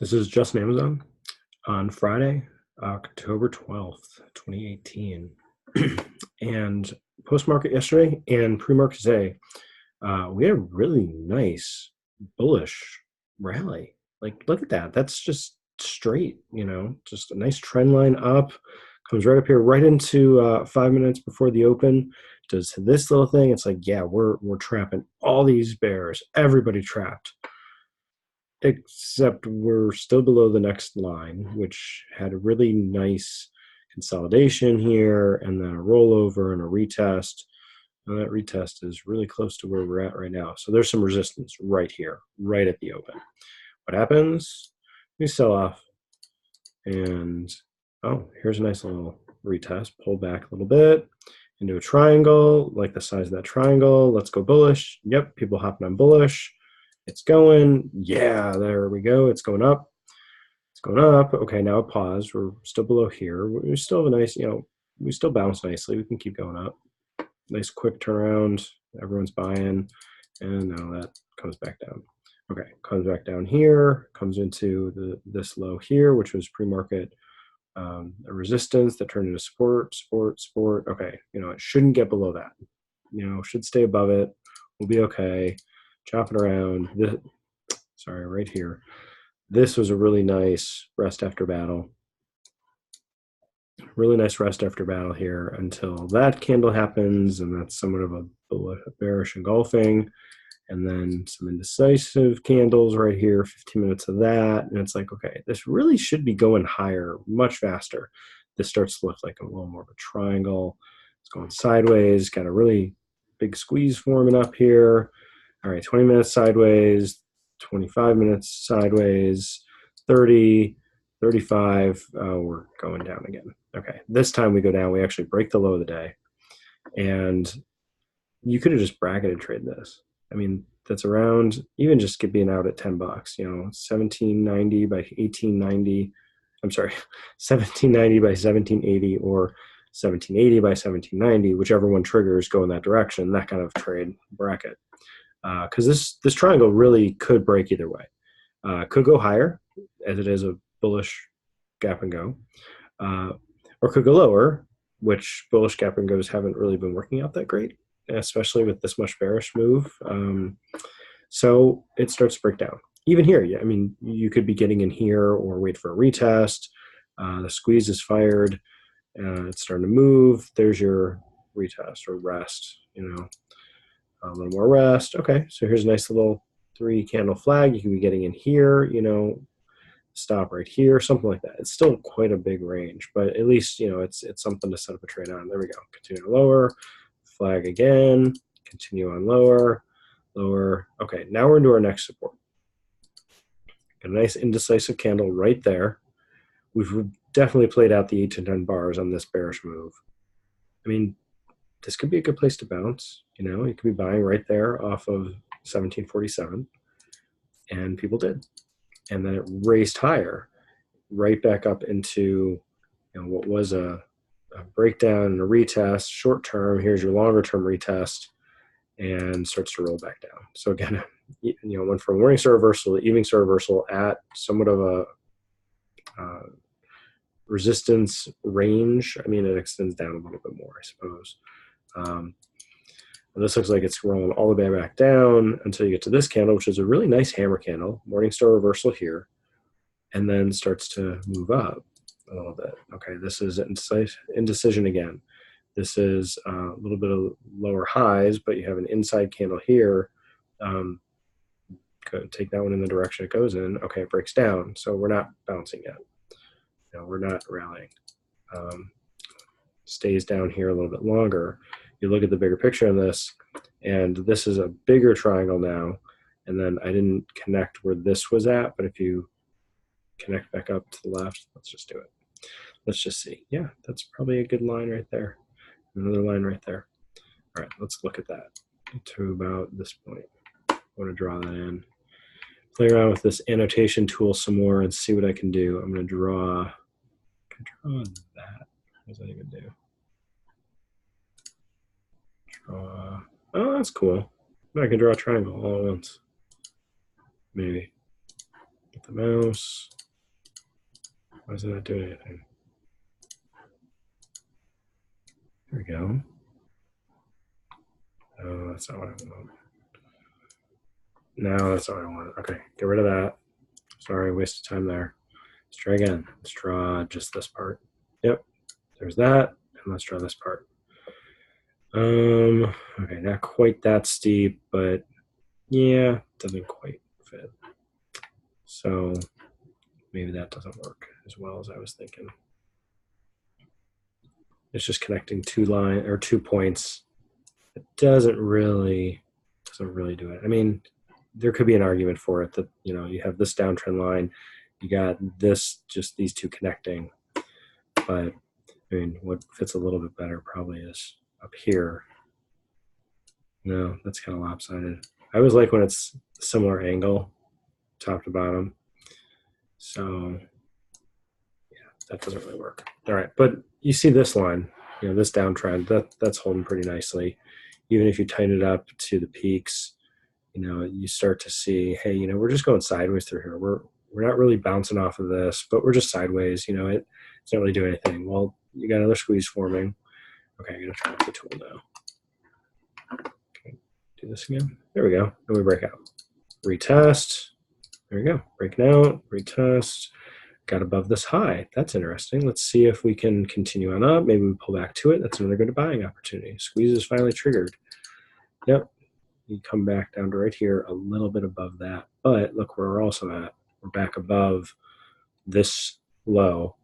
This is just an Amazon on Friday, October 12th, 2018. And post-market yesterday and pre-market today, we had a really nice bullish rally. Like, look at that. That's just straight, just a nice trend line up. Comes right up here, right into 5 minutes before the open. Does this little thing. It's like, yeah, we're trapping all these bears. Everybody trapped. Except we're still below the next line, which had a really nice consolidation here, and then a rollover and a retest. And that retest is really close to where we're at right now. So there's some resistance right here, right at the open. What happens? We sell off, and oh, here's a nice little retest. Pull back a little bit into a triangle, like the size of that triangle. Let's go bullish. Yep, people hopping on bullish. It's going, yeah, there we go. It's going up. It's going up. Okay, now pause. We're still below here. We still have a nice, we still bounce nicely. We can keep going up. Nice quick turnaround. Everyone's buying. And now that comes back down. Okay, comes back down here, comes into this low here, which was pre-market a resistance that turned into support. Okay, it shouldn't get below that. Should stay above it. We'll be okay. Chopping around. Sorry, right here. This was a really nice rest after battle. Really nice rest after battle here until that candle happens, and that's somewhat of a bearish engulfing. And then some indecisive candles right here, 15 minutes of that. And it's like, okay, this really should be going higher much faster. This starts to look like a little more of a triangle. It's going sideways, got a really big squeeze forming up here. All right, 20 minutes sideways, 25 minutes sideways, 30, 35, we're going down again. Okay, this time we go down, we actually break the low of the day. And you could have just bracketed trade this. I mean, that's around, even just being out at 10 bucks, 1790 by 1890. I'm sorry, 1790 by 1780 or 1780 by 1790, whichever one triggers go in that direction, that kind of trade bracket. Because this triangle really could break either way. Could go higher, as it is a bullish gap and go, or could go lower, which bullish gap and goes haven't really been working out that great, especially with this much bearish move. So it starts to break down. Even here, I mean, you could be getting in here or wait for a retest. The squeeze is fired. It's starting to move. There's your retest or rest, a little more rest. Okay, so here's a nice little 3 candle flag. You can be getting in here, stop right here, something like that. It's still quite a big range, but at least, it's something to set up a trade on. There we go. Continue to lower, flag again, continue on lower, lower. Okay, now we're into our next support. Got a nice indecisive candle right there. We've definitely played out the 8 to 10 bars on this bearish move. I mean, this could be a good place to bounce. You could be buying right there off of 1747, and people did. And then it raced higher, right back up into what was a breakdown and a retest, short term. Here's your longer term retest, and starts to roll back down. So again, went from morning star reversal to evening star reversal at somewhat of a resistance range. I mean, it extends down a little bit more, I suppose. This looks like it's rolling all the way back down until you get to this candle, which is a really nice hammer candle, morning star reversal here, and then starts to move up a little bit. Okay, this is indecision again. This is a little bit of lower highs, but you have an inside candle here. Take that one in the direction it goes in. Okay, it breaks down, so we're not bouncing yet. We're not rallying. Stays down here a little bit longer. You look at the bigger picture on this, and this is a bigger triangle now, and then I didn't connect where this was at, but if you connect back up to the left, let's just do it. Let's just see. Yeah, that's probably a good line right there. Another line right there. All right, let's look at that to about this point. I want to draw that in. Play around with this annotation tool some more and see what I can do. I'm going to draw that. What does that even do? Oh, that's cool. I can draw a triangle all at once. Maybe. Get the mouse. Why is it not doing anything? There we go. Oh, that's not what I want. No, that's not what I want. Okay, get rid of that. Sorry, wasted time there. Let's try again. Let's draw just this part. Yep, there's that. And let's draw this part. Okay, not quite that steep, but yeah, doesn't quite fit. So maybe that doesn't work as well as I was thinking. It's just connecting two points. It doesn't really do it. I mean, there could be an argument for it that, you know, you have this downtrend line, you got this, just these two connecting. But I mean, what fits a little bit better probably is up here. No, that's kind of lopsided. I always like when it's a similar angle, top to bottom. So yeah, that doesn't really work. All right, but you see this line, you know, this downtrend, that's holding pretty nicely. Even if you tighten it up to the peaks, you know, you start to see, hey, you know, we're just going sideways through here. We're not really bouncing off of this, but we're just sideways. You know, it's not really doing anything. Well, you got another squeeze forming. Okay, I'm gonna turn off the tool now. Okay, do this again. There we go. And we break out. Retest. There we go. Breaking out. Retest. Got above this high. That's interesting. Let's see if we can continue on up. Maybe we pull back to it. That's another good buying opportunity. Squeeze is finally triggered. Yep. You come back down to right here, a little bit above that. But look where we're also at. We're back above this low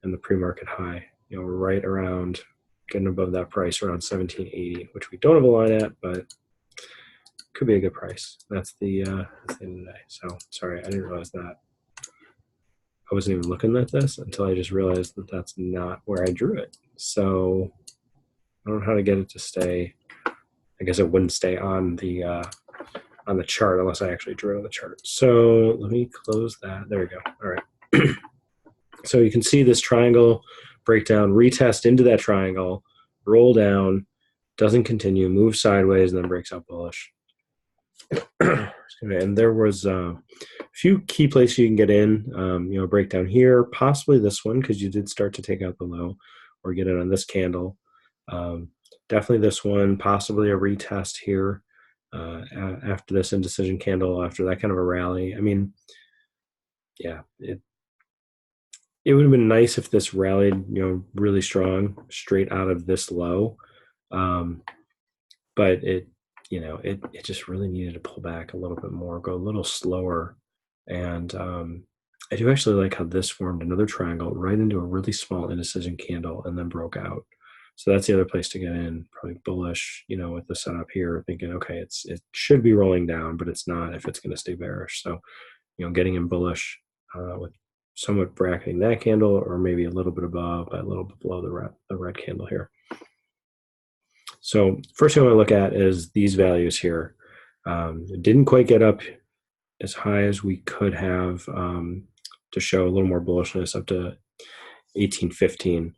and the pre-market high. You know, we're right around, getting above that price, around 1780, which we don't have a line at, but could be a good price. That's the end of the day. So sorry, I didn't realize that. I wasn't even looking at this until I just realized that that's not where I drew it. So I don't know how to get it to stay. I guess it wouldn't stay on the chart unless I actually drew it on the chart. So let me close that. There we go. All right. So you can see this triangle breakdown, retest into that triangle, roll down, doesn't continue, move sideways, and then breaks out bullish. And there was a few key places you can get in, you know, breakdown here, possibly this one, because you did start to take out the low, or get it on this candle. Definitely this one, possibly a retest here after this indecision candle, after that kind of a rally. I mean, yeah, it would have been nice if this rallied, you know, really strong straight out of this low. But it, you know, it just really needed to pull back a little bit more, go a little slower. And I do actually like how this formed another triangle right into a really small indecision candle and then broke out. So that's the other place to get in, probably bullish, you know, with the setup here, thinking, okay, it should be rolling down, but it's not if it's going to stay bearish. So, you know, getting in bullish with somewhat bracketing that candle, or maybe a little bit above, but a little bit below the red candle here. So first thing I want to look at is these values here. It didn't quite get up as high as we could have to show a little more bullishness, up to 1815.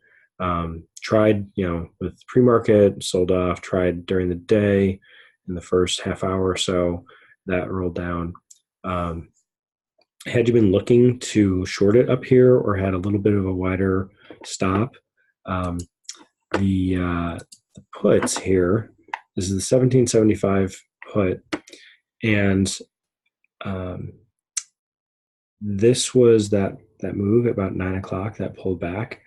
Tried, you know, with pre-market, sold off, tried during the day in the first half hour or so, that rolled down. Had you been looking to short it up here or had a little bit of a wider stop, the puts here, this is the 1775 put, and this was that move at about 9 o'clock that pulled back.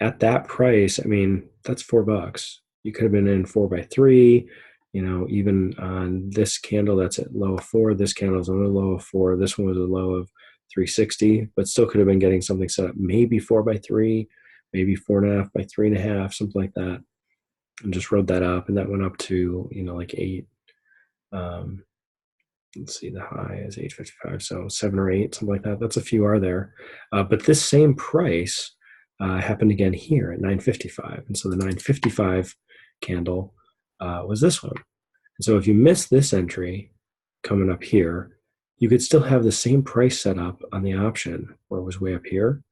At that price, I mean, that's $4. You could have been in 4 by 3, you know, even on this candle that's at low of 4, this candle is on a low of 4, this one was a low of 360, but still could have been getting something set up, maybe 4 by 3, maybe 4.5 by 3.5, something like that, and just rode that up, and that went up to, you know, like 8. Let's see, the high is 855, so 7 or 8, something like that. That's a few are there, but this same price happened again here at 955, and so the 955 candle was this one. And so if you miss this entry coming up here, you could still have the same price set up on the option where it was way up here,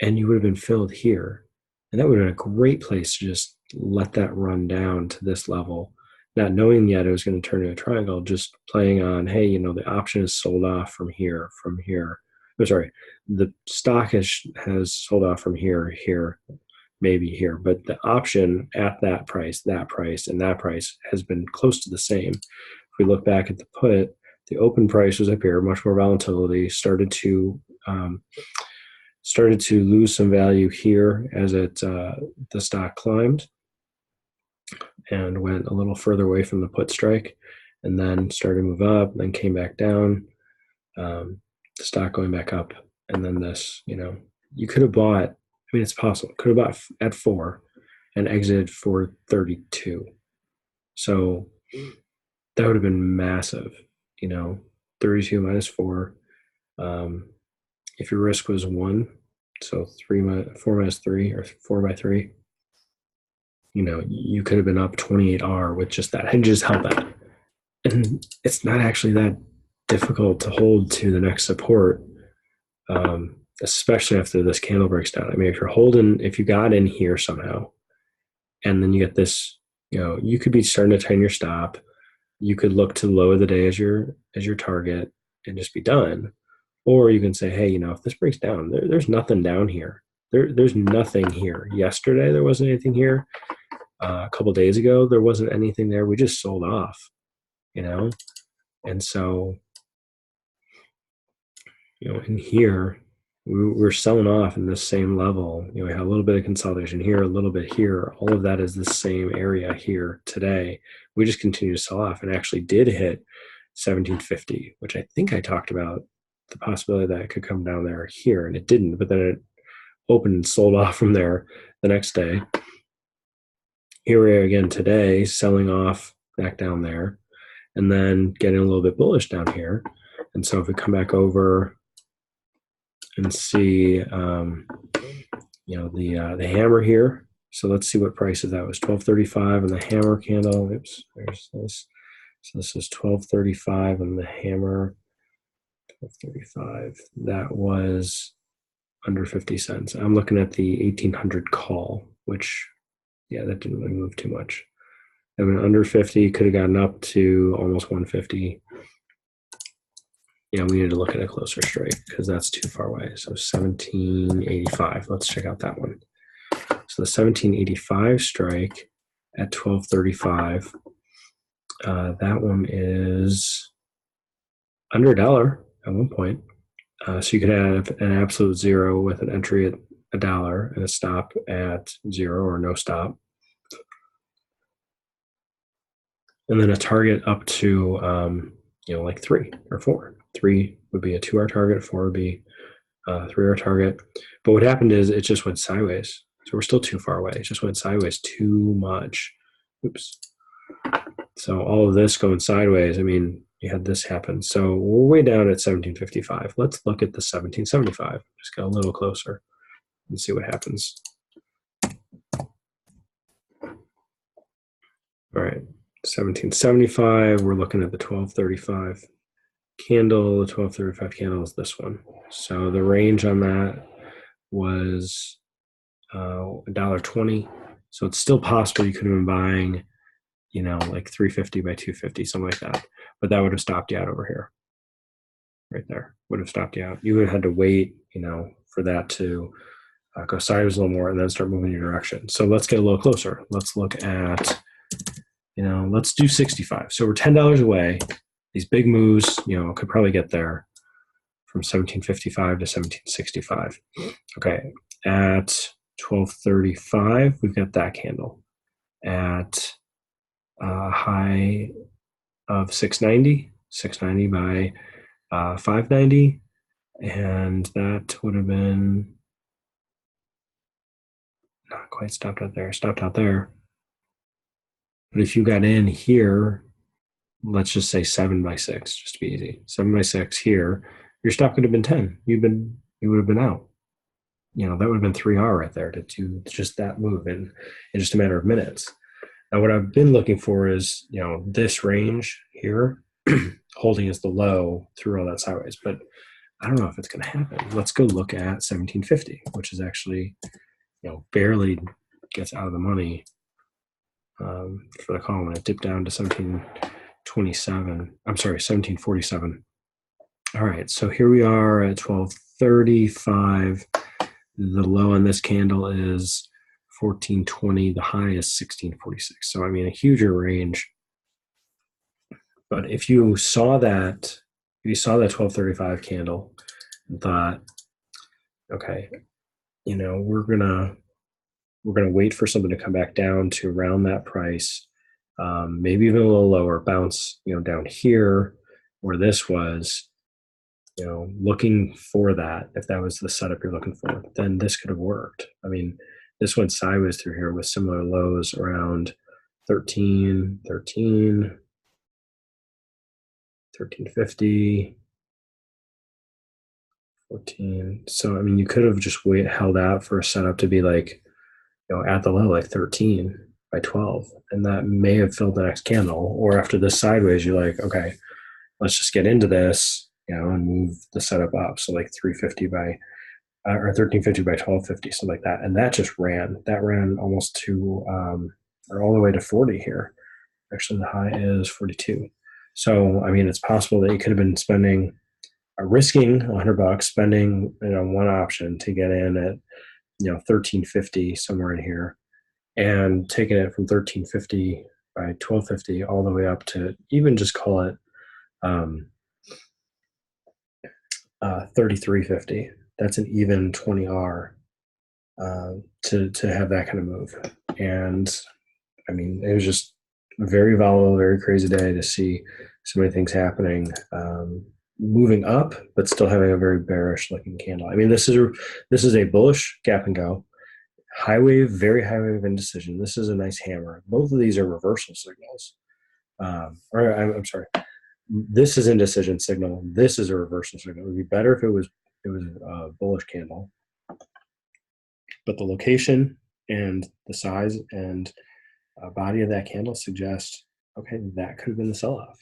and you would have been filled here, and that would have been a great place to just let that run down to this level not knowing yet it was going to turn into a triangle, just playing on, hey, you know, the option is sold off from here, from here. Oh, sorry, the stock has sold off from here, here, maybe here, but the option at that price, and that price has been close to the same. If we look back at the put, the open price was up here, much more volatility, started to lose some value here as the stock climbed and went a little further away from the put strike, and then started to move up, then came back down. The stock going back up, and then this, you know, you could have bought. I mean, it's possible. Could have bought at 4 and exited for 32. So that would have been massive. You know, 32 minus 4. If your risk was 1, so 4 minus 3 or 4 by 3, you know, you could have been up 28R with just that. And just held that. And it's not actually that difficult to hold to the next support, especially after this candle breaks down. I mean, if you got in here somehow, and then you get this, you know, you could be starting to tighten your stop. You could look to the low of the day as your target and just be done. Or you can say, hey, you know, if this breaks down, there's nothing down here. There's nothing here. Yesterday, there wasn't anything here. A couple days ago, there wasn't anything there. We just sold off, you know? And so, you know, in here, we're selling off in the same level. You know, we have a little bit of consolidation here, a little bit here. All of that is the same area here today. We just continue to sell off and actually did hit 1750, which I think I talked about the possibility that it could come down there here, and it didn't, but then it opened and sold off from there the next day. Here we are again today, selling off back down there, and then getting a little bit bullish down here. And so if we come back over and see, you know, the hammer here. So let's see what prices that was. 1235 and the hammer candle. Oops, there's this. So this is 1235 and the hammer. 1235. That was under 50 cents. I'm looking at the 1800 call, which, yeah, that didn't really move too much. I mean, under 50, could have gotten up to almost 150. Yeah, we need to look at a closer strike because that's too far away. So 1785. Let's check out that one. So the 1785 strike at 1235. That one is under $1 at one point. So you could have an absolute zero with an entry at $1 and a stop at 0 or no stop. And then a target up to, you know, like 3 or 4. 3 would be a 2-hour target, 4 would be a 3-hour target. But what happened is it just went sideways. So we're still too far away. It just went sideways too much. Oops. So all of this going sideways, I mean, you had this happen. So we're way down at 1755. Let's look at the 1775. Just go a little closer and see what happens. All right, 1775. We're looking at the 1235 candle. The 1235 candle is this one. So the range on that was $1.20. So it's still possible you could have been buying, you know, like 350 by 250, something like that. But that would have stopped you out over here. Right there would have stopped you out. You would have had to wait, you know, for that to go sideways a little more and then start moving your direction. So let's get a little closer. Let's look at, you know, let's do 65. So we're $10 away. These big moves, you know, could probably get there from 1755 to 1765. Okay, at 1235, we've got that candle. At a high of 690 by 590, and that would have been not quite stopped out there. But if you got in here, let's just say 7 by 6, just to be easy. 7 by 6 here, your stop could have been 10. You would have been out. You know, that would have been 3R right there to do just that move in just a matter of minutes. Now, what I've been looking for is, you know, this range here, holding as the low through all that sideways. But I don't know if it's going to happen. Let's go look at 1750, which is actually, you know, barely gets out of the money for the call when it dipped down to 1727. I'm sorry, 1747. All right, so here we are at 1235. The low on this candle is 1420. The high is 1646. So I mean, a huger range. But if you saw that 1235 candle and thought, okay, we're gonna wait for something to come back down to around that price, maybe even a little lower, bounce down here where this was, looking for that. If that was the setup you're looking for, then this could have worked. I mean, this went sideways through here with similar lows around 13, 1350, 14. So I mean, you could have just held out for a setup to be like, at the low, like 13 by 12, and that may have filled the next candle. Or after this sideways, you're like, okay, let's just get into this, and move the setup up. So like 350 by or 1350 by 1250, something like that. And that just ran. That ran almost to or all the way to 40 here. Actually, the high is 42. So I mean, it's possible that you could have been risking $100, spending one option to get in at 1350 somewhere in here, and taking it from 1350 by 1250 all the way up to even just call it 3350. That's an even 20R to have that kind of move. And I mean, it was just a very volatile, very crazy day to see so many things happening, moving up, but still having a very bearish looking candle. I mean, this is a bullish gap and go. High wave, very high wave indecision. This is a nice hammer. Both of these are reversal signals. I'm sorry. This is indecision signal. This is a reversal signal. It would be better if it was a bullish candle. But the location and the size and body of that candle suggests, okay, that could have been the sell-off.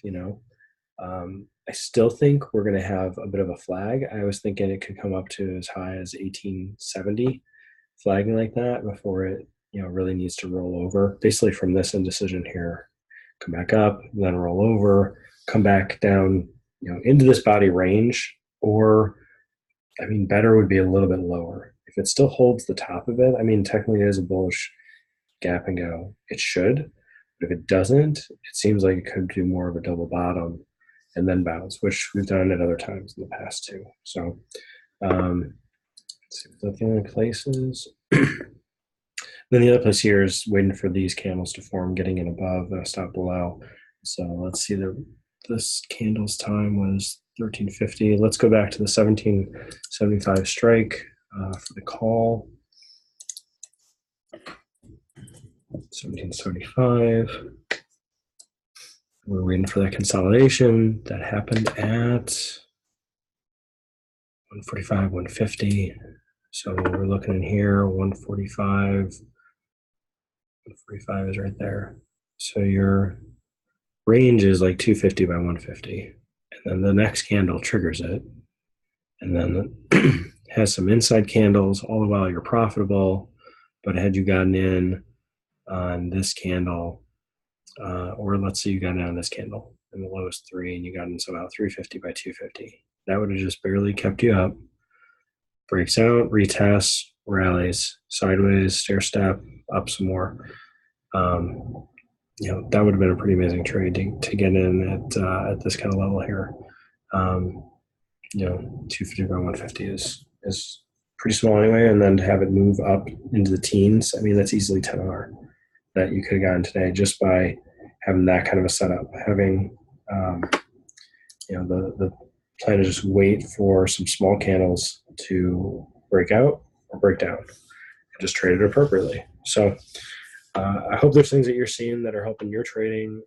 I still think we're going to have a bit of a flag. I was thinking it could come up to as high as 1870, flagging like that before it really needs to roll over. Basically from this indecision here, come back up, then roll over, come back down into this body range, or I mean, better would be a little bit lower. If it still holds the top of it, I mean, technically it is a bullish gap and go. It should, but if it doesn't, it seems like it could do more of a double bottom and then bounce, which we've done at other times in the past too. So let's see what the other places. Then the other place here is waiting for these candles to form, getting in above, stop below. So let's see, this candle's time was 1350. Let's go back to the 1775 strike for the call. 1775. We're waiting for that consolidation. That happened at 145, 150. So we're looking in here, 145. 145 is right there. So your range is like 250 by 150. And then the next candle triggers it. And then has some inside candles. All the while you're profitable. But had you gotten in on this candle, or let's say you got in on this candle and the low is 3 and you got in somehow 350 by 250, that would have just barely kept you up. Breaks out, retests, rallies, sideways, stair step, up some more. That would have been a pretty amazing trade to get in at this kind of level here. 250 by 150 is pretty small anyway, and then to have it move up into the teens, I mean, that's easily 10R that you could have gotten today just by having that kind of a setup, having the plan to just wait for some small candles to break out or break down and just trade it appropriately. So I hope there's things that you're seeing that are helping your trading,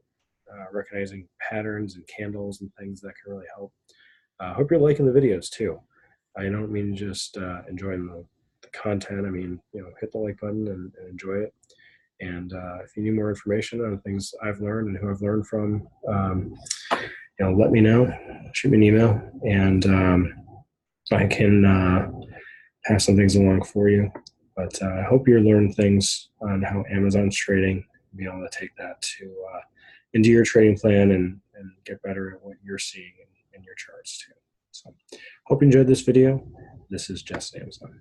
recognizing patterns and candles and things that can really help. I hope you're liking the videos too. I don't mean just enjoying the content. I mean, hit the like button and enjoy it. And if you need more information on things I've learned and who I've learned from, let me know. Shoot me an email, and I can pass some things along for you. But I hope you're learning things on how Amazon's trading, be able to take that to into your trading plan and get better at what you're seeing in your charts too. So hope you enjoyed this video. This is Jess AMZN.